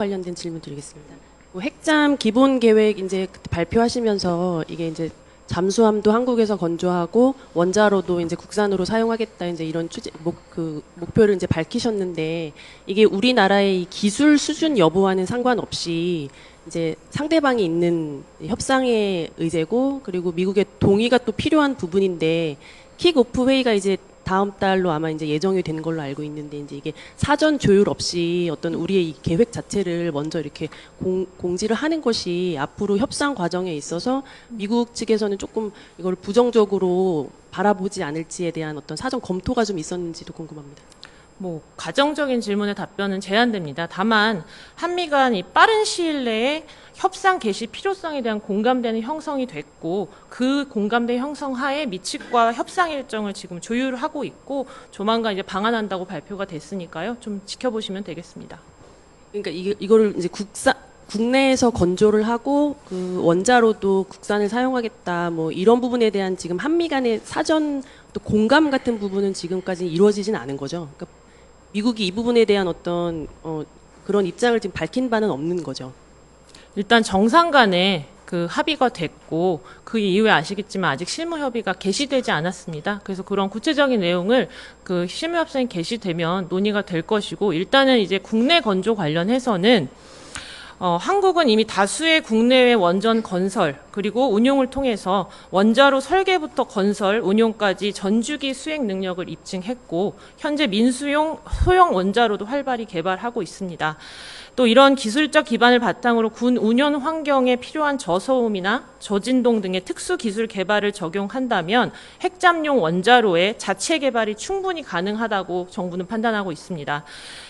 관련된 질문 드리겠습니다. 핵잠 기본 계획 이제 발표하시면서 이게 이제 잠수함도 한국에서 건조하고 원자로도 이제 국산으로 사용하겠다 이제 이런 목표를 이제 밝히셨는데 이게 우리나라의 이 기술 수준 여부와는 상관없이 이제 상대방이 있는 협상의 의제고 그리고 미국의 동의가 또 필요한 부분인데 킥오프 회의가 이제 다음 달로 아마 이제 예정이 되는 걸로 알고 있는데 이제 이게 사전 조율 없이 어떤 우리의 이 계획 자체를 먼저 이렇게 공지를 하는 것이 앞으로 협상 과정에 있어서 미국 측에서는 조금 이걸 부정적으로 바라보지 않을지에 대한 어떤 사전 검토가 좀 있었는지도 궁금합니다. 뭐 가정적인 질문의 답변은 제한됩니다. 다만 한미 간이 빠른 시일 내에 협상 개시 필요성에 대한 공감대는 형성이 됐고 그 공감대 형성 하에 미측과 협상 일정을 지금 조율하고 있고 조만간 이제 방한한다고 발표가 됐으니까요. 좀 지켜보시면 되겠습니다. 그러니까 이거를 이제 국내에서 건조를 하고 그 원자로도 국산을 사용하겠다 뭐 이런 부분에 대한 지금 한미 간의 사전 또 공감 같은 부분은 지금까지 이루어지진 않은 거죠. 그러니까 미국이 이 부분에 대한 어떤 그런 입장을 지금 밝힌 바는 없는 거죠. 일단 정상 간에 그 합의가 됐고 그 이후에 아시겠지만 아직 실무 협의가 개시되지 않았습니다. 그래서 그런 구체적인 내용을 그 실무 협상이 개시되면 논의가 될 것이고 일단은 이제 국내 건조 관련해서는 한국은 이미 다수의 국내외 원전 건설 그리고 운용을 통해서 원자로 설계부터 건설, 운용까지 전주기 수행 능력을 입증했고 현재 민수용 소형 원자로도 활발히 개발하고 있습니다. 또 이런 기술적 기반을 바탕으로 군 운용 환경에 필요한 저소음이나 저진동 등의 특수 기술 개발을 적용한다면 핵잠용 원자로의 자체 개발이 충분히 가능하다고 정부는 판단하고 있습니다.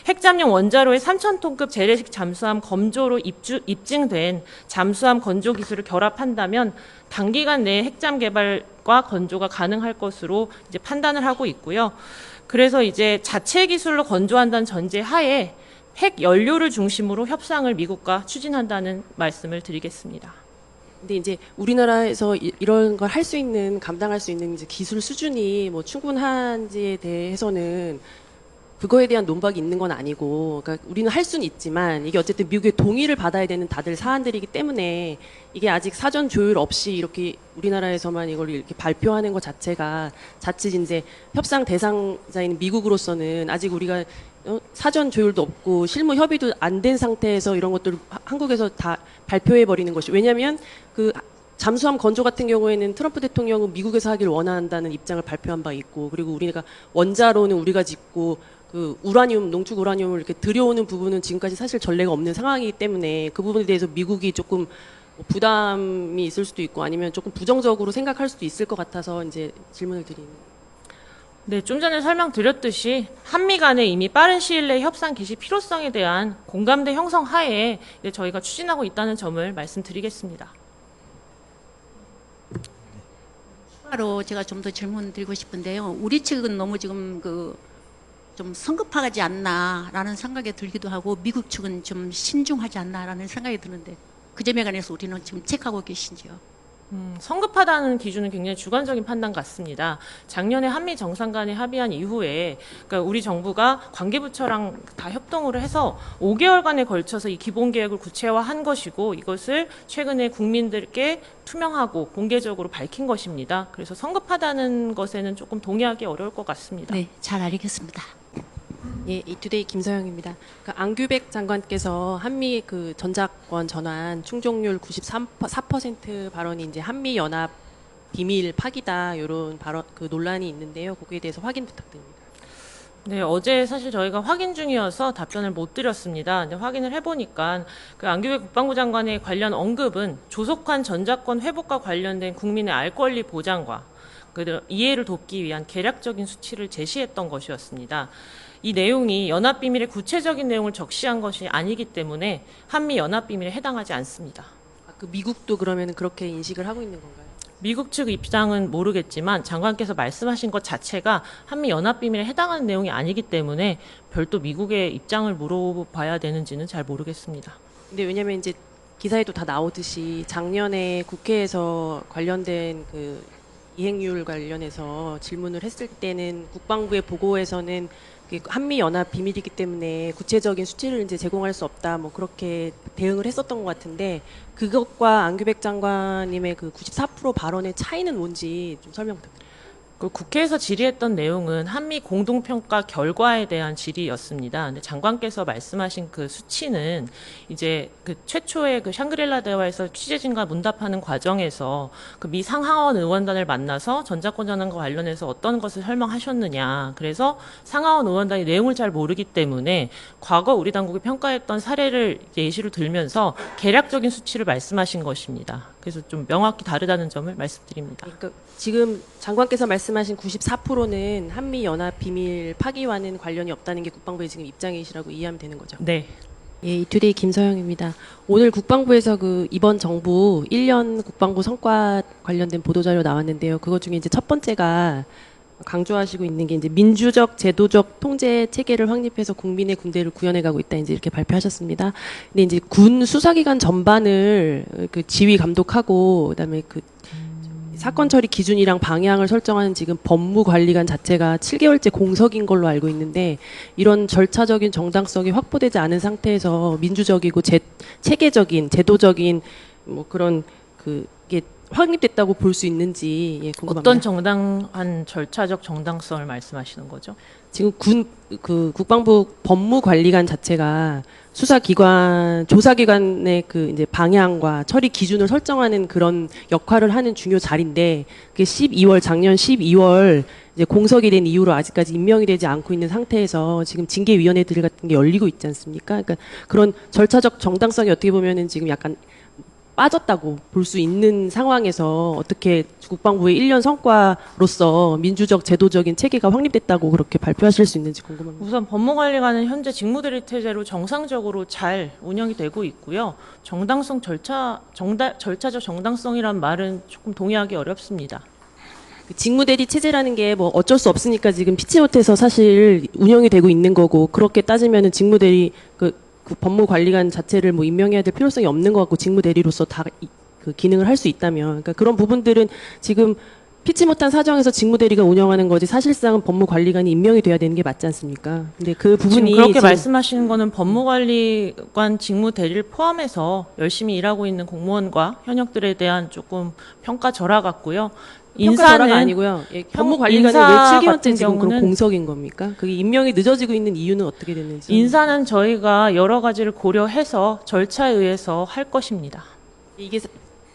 핵잠용 원자로의 3,000톤급 재래식 잠수함 검조로 입증된 잠수함 건조 기술을 결합한다면 단기간 내에 핵잠 개발과 건조가 가능할 것으로 이제 판단을 하고 있고요. 그래서 이제 자체 기술로 건조한다는 전제 하에 핵 연료를 중심으로 협상을 미국과 추진한다는 말씀을 드리겠습니다. 근데 이제 우리나라에서 이런 걸 할 수 있는 감당할 수 있는 이제 기술 수준이 뭐 충분한지에 대해서는 그거에 대한 논박이 있는 건 아니고, 그러니까 우리는 할 수는 있지만 이게 어쨌든 미국의 동의를 받아야 되는 다들 사안들이기 때문에 이게 아직 사전 조율 없이 이렇게 우리나라에서만 이걸 이렇게 발표하는 것 자체가 자칫 이제 협상 대상자인 미국으로서는 아직 우리가 사전 조율도 없고 실무 협의도 안 된 상태에서 이런 것들을 한국에서 다 발표해 버리는 것이 왜냐하면 그 잠수함 건조 같은 경우에는 트럼프 대통령은 미국에서 하기를 원한다는 입장을 발표한 바 있고 그리고 우리가 원자로는 우리가 짓고 그 우라늄, 농축 우라늄을 이렇게 들여오는 부분은 지금까지 사실 전례가 없는 상황이기 때문에 그 부분에 대해서 미국이 조금 부담이 있을 수도 있고 아니면 조금 부정적으로 생각할 수도 있을 것 같아서 이제 질문을 드리는. 네, 좀 전에 설명드렸듯이 한미 간에 이미 빠른 시일 내에 협상 개시 필요성에 대한 공감대 형성 하에 저희가 추진하고 있다는 점을 말씀드리겠습니다. 추가로 제가 좀 더 질문 드리고 싶은데요. 우리 측은 너무 지금 좀 성급하지 않나라는 생각이 들기도 하고 미국 측은 좀 신중하지 않나라는 생각이 드는데 그 점에 관해서 우리는 지금 체크하고 계신지요? 성급하다는 기준은 굉장히 주관적인 판단 같습니다. 작년에 한미 정상 간에 합의한 이후에 그러니까 우리 정부가 관계부처랑 다 협동을 해서 5개월간에 걸쳐서 이 기본 계획을 구체화한 것이고 이것을 최근에 국민들께 투명하고 공개적으로 밝힌 것입니다. 그래서 성급하다는 것에는 조금 동의하기 어려울 것 같습니다. 네, 잘 알겠습니다. 예, 이투데이 김서영입니다. 그러니까 안규백 장관께서 한미 그 전작권 전환 충족률 94% 발언이 이제 한미 연합 비밀 파기다 이런 발언 그 논란이 있는데요. 거기에 대해서 확인 부탁드립니다. 네, 어제 사실 저희가 확인 중이어서 답변을 못 드렸습니다. 근데 확인을 해보니까 그 안규백 국방부 장관의 관련 언급은 조속한 전작권 회복과 관련된 국민의 알 권리 보장과 이해를 돕기 위한 계략적인 수치를 제시했던 것이었습니다. 이 내용이 연합비밀의 구체적인 내용을 적시한 것이 아니기 때문에 한미 연합비밀에 해당하지 않습니다. 그 미국도 그러면 그렇게 인식을 하고 있는 건가요? 미국 측 입장은 모르겠지만 장관께서 말씀하신 것 자체가 한미 연합비밀에 해당하는 내용이 아니기 때문에 별도 미국의 입장을 물어봐야 되는지는 잘 모르겠습니다. 근데 왜냐면 이제 기사에도 다 나오듯이 작년에 국회에서 관련된 그 이행률 관련해서 질문을 했을 때는 국방부의 보고에서는 한미 연합 비밀이기 때문에 구체적인 수치를 이제 제공할 수 없다. 뭐 그렇게 대응을 했었던 것 같은데 그것과 안규백 장관님의 그 94% 발언의 차이는 뭔지 좀 설명 부탁드립니다. 그 국회에서 질의했던 내용은 한미 공동평가 결과에 대한 질의였습니다. 근데 장관께서 말씀하신 그 수치는 이제 그 최초의 그 샹그릴라 대화에서 취재진과 문답하는 과정에서 그 미 상하원 의원단을 만나서 전자권 전환과 관련해서 어떤 것을 설명하셨느냐. 그래서 상하원 의원단이 내용을 잘 모르기 때문에 과거 우리 당국이 평가했던 사례를 이제 예시로 들면서 개략적인 수치를 말씀하신 것입니다. 그래서 좀 명확히 다르다는 점을 말씀드립니다. 그러니까 지금 장관께서 말씀하신 94%는 한미 연합 비밀 파기와는 관련이 없다는 게 국방부의 지금 입장이시라고 이해하면 되는 거죠. 네. 예, 이투데이 김서영입니다. 오늘 국방부에서 그 이번 정부 1년 국방부 성과 관련된 보도자료 나왔는데요. 그것 중에 이제 첫 번째가 강조하시고 있는 게 이제 민주적 제도적 통제 체계를 확립해서 국민의 군대를 구현해가고 있다. 이제 이렇게 발표하셨습니다. 근데 이제 군 수사기관 전반을 그 지휘 감독하고 그다음에 그 사건 처리 기준이랑 방향을 설정하는 지금 법무관리관 자체가 7개월째 공석인 걸로 알고 있는데 이런 절차적인 정당성이 확보되지 않은 상태에서 민주적이고 체계적인 제도적인 뭐 그런 그게 확립됐다고 볼 수 있는지 예, 궁금합니다. 어떤 정당한 절차적 정당성을 말씀하시는 거죠? 지금 국방부 법무관리관 자체가 수사기관, 조사기관의 그 이제 방향과 처리 기준을 설정하는 그런 역할을 하는 중요 자리인데, 그게 작년 12월 이제 공석이 된 이후로 아직까지 임명이 되지 않고 있는 상태에서 지금 징계위원회들 같은 게 열리고 있지 않습니까? 그러니까 그런 절차적 정당성이 어떻게 보면은 지금 약간 빠졌다고 볼 수 있는 상황에서 어떻게 국방부의 1년 성과로서 민주적 제도적인 체계가 확립됐다고 그렇게 발표하실 수 있는지 궁금합니다. 우선 법무관리관은 현재 직무대리 체제로 정상적으로 잘 운영이 되고 있고요. 절차적 정당성이란 말은 조금 동의하기 어렵습니다. 직무대리 체제라는 게 뭐 어쩔 수 없으니까 지금 피치 못해서 사실 운영이 되고 있는 거고, 그렇게 따지면은 직무대리 그 법무관리관 자체를 뭐 임명해야 될 필요성이 없는 것 같고, 직무대리로서 다 그 기능을 할 수 있다면, 그러니까 그런 부분들은 지금 피치 못한 사정에서 직무대리가 운영하는 거지 사실상은 법무관리관이 임명이 돼야 되는 게 맞지 않습니까? 근데 그 부분이 지금 그렇게 말씀하시는 거는 법무관리관 직무대리를 포함해서 열심히 일하고 있는 공무원과 현역들에 대한 조금 평가 절하 같고요. 인사는 아니고요. 예, 법무관리관은 왜 인사 7개월째 같은 지금 그런 경우는 공석인 겁니까? 그게 임명이 늦어지고 있는 이유는 어떻게 됐는지. 인사는 저희가 여러 가지를 고려해서 절차에 의해서 할 것입니다.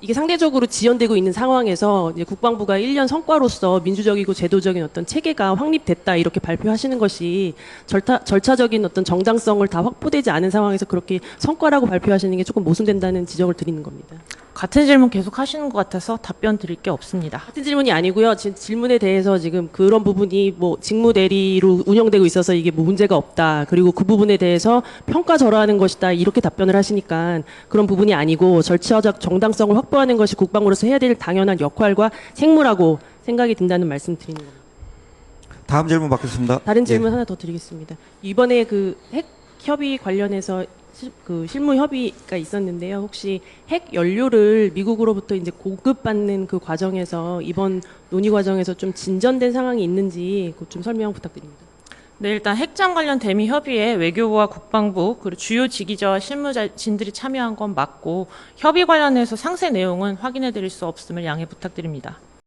이게 상대적으로 지연되고 있는 상황에서 이제 국방부가 1년 성과로서 민주적이고 제도적인 어떤 체계가 확립됐다 이렇게 발표하시는 것이 절차적인 어떤 정당성을 다 확보되지 않은 상황에서 그렇게 성과라고 발표하시는 게 조금 모순된다는 지적을 드리는 겁니다. 같은 질문 계속 하시는 것 같아서 답변 드릴 게 없습니다. 같은 질문이 아니고요. 지금 질문에 대해서 지금 그런 부분이 뭐 직무대리로 운영되고 있어서 이게 뭐 문제가 없다. 그리고 그 부분에 대해서 평가 절하하는 것이다. 이렇게 답변을 하시니까 그런 부분이 아니고 절차적 정당성을 확보하는 것이 국방부로서 해야 될 당연한 역할과 책무라고 생각이 든다는 말씀 드리는 겁니다. 다음 질문 받겠습니다. 다른 질문 하나 더 드리겠습니다. 이번에 그 핵 협의 관련해서 그 실무 협의가 있었는데요. 혹시 핵 연료를 미국으로부터 이제 공급받는 그 과정에서 이번 논의 과정에서 좀 진전된 상황이 있는지 그것 좀 설명 부탁드립니다. 네, 일단 핵잠 관련 대미 협의에 외교부와 국방부 그리고 주요 지기자와 실무진들이 참여한 건 맞고 협의 관련해서 상세 내용은 확인해 드릴 수 없음을 양해 부탁드립니다.